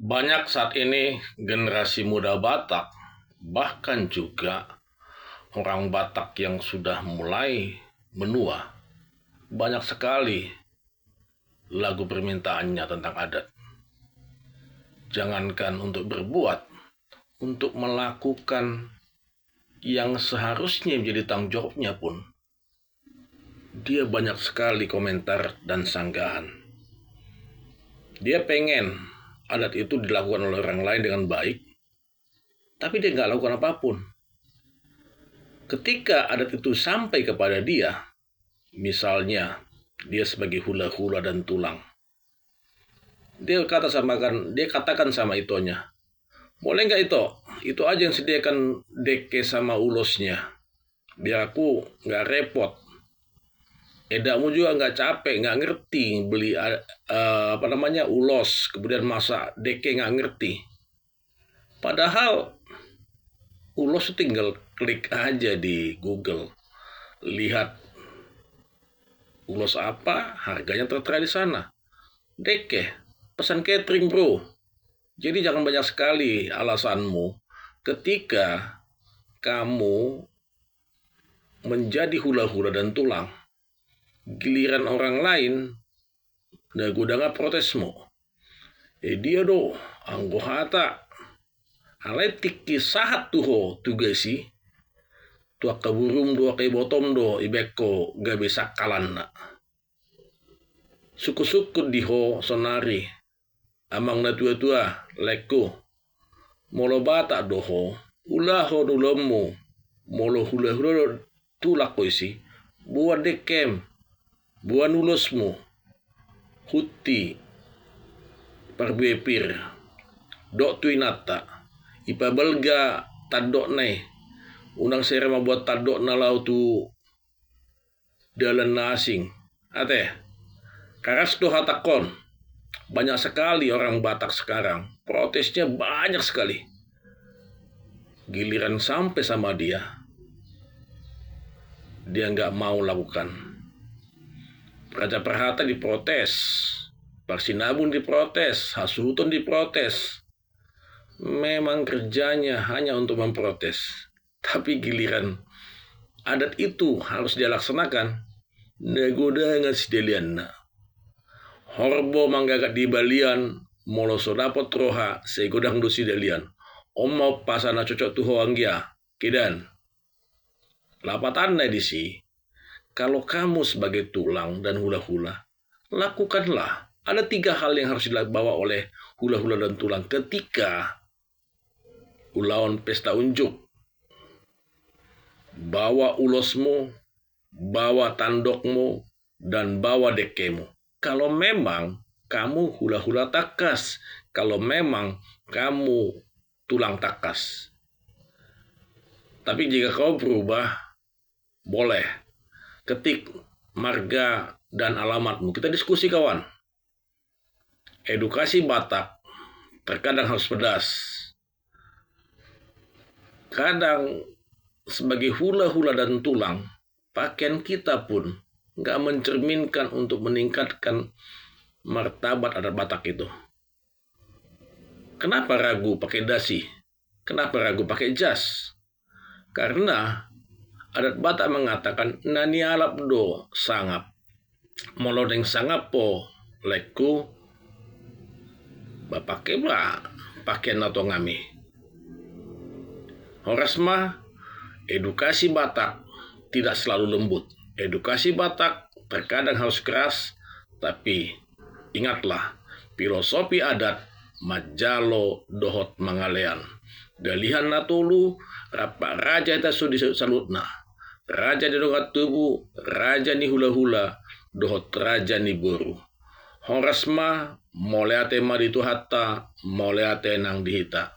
Banyak saat ini generasi muda Batak, bahkan juga orang Batak yang sudah mulai menua, banyak sekali lagu permintaannya tentang adat. Jangankan untuk berbuat, untuk melakukan yang seharusnya menjadi tanggung jawabnya pun, dia banyak sekali komentar dan sanggahan. Dia pengen adat itu dilakukan oleh orang lain dengan baik, tapi dia nggak lakukan apapun. Ketika adat itu sampai kepada dia, misalnya dia sebagai hula-hula dan tulang, dia katakan sama itonya, boleh nggak itu aja yang sediakan deke sama ulosnya, biar aku nggak repot. Edamu juga nggak capek, nggak ngerti beli ulos, kemudian masak deke nggak ngerti. Padahal ulos tinggal klik aja di Google, lihat ulos apa, harganya tertera di sana. Deke, pesan catering bro. Jadi jangan banyak sekali alasanmu ketika kamu menjadi hula-hula dan tulang. Giliran orang lain, nggak protesmu. Dia do, anggo hata. Alai tiki sahat tuho tugasi. Tua kaburum do kay botom do ibeko gabe sakalan na. Suku-suku diho sonari. Amang na tua-tua leko. Molo bata doho. Ulaho dulemu. Molo hula-hula tulak koisi. Buat dekem. Buan ulosmu, huti, parbepir, dok tuinata, ipa belga tadok nai, unang serema buat tadok na lau tu dalan nasing, ate, karas do hatakon, banyak sekali orang Batak sekarang, protesnya banyak sekali, giliran sampai sama dia nggak mau lakukan. Raja Perhata diprotes, Parsinabun diprotes, Hasuton diprotes. Memang kerjanya hanya untuk memprotes. Tapi giliran adat itu harus dia laksanakan. Negoda ngas delian. Horbo manggagat di balian, moloso dapot roha, segodang dosi delian. Omau pasana cocok tuho anggia, kidan. Lapatan di si. Kalau kamu sebagai tulang dan hula-hula, lakukanlah. Ada 3 hal yang harus dibawa oleh hula-hula dan tulang ketika ulawan pesta unjuk. Bawa ulosmu, bawa tandokmu, dan bawa dekemu. Kalau memang kamu hula-hula takas, kalau memang kamu tulang takas. Tapi jika kau berubah, boleh. Ketik marga dan alamatmu. Kita diskusi kawan. Edukasi Batak terkadang harus pedas. Kadang sebagai hula-hula dan tulang, pakaian kita pun nggak mencerminkan untuk meningkatkan martabat adat Batak itu. Kenapa ragu pakai dasi? Kenapa ragu pakai jas? Karena adat Batak mengatakan nani alap do sangap. Molodeng sangap po leku bapake ba pakaian atau ngami. Horas mah edukasi Batak tidak selalu lembut. Edukasi Batak terkadang harus keras, tapi ingatlah filosofi adat majalo dohot mangalean. Dalihan natulu rapak raja itu sudi salutna. Raja di dogat tubuh, raja ni hula-hula, dohot raja ni boru. Horas mah moleate ma ditu hatta, moleate nang dihita.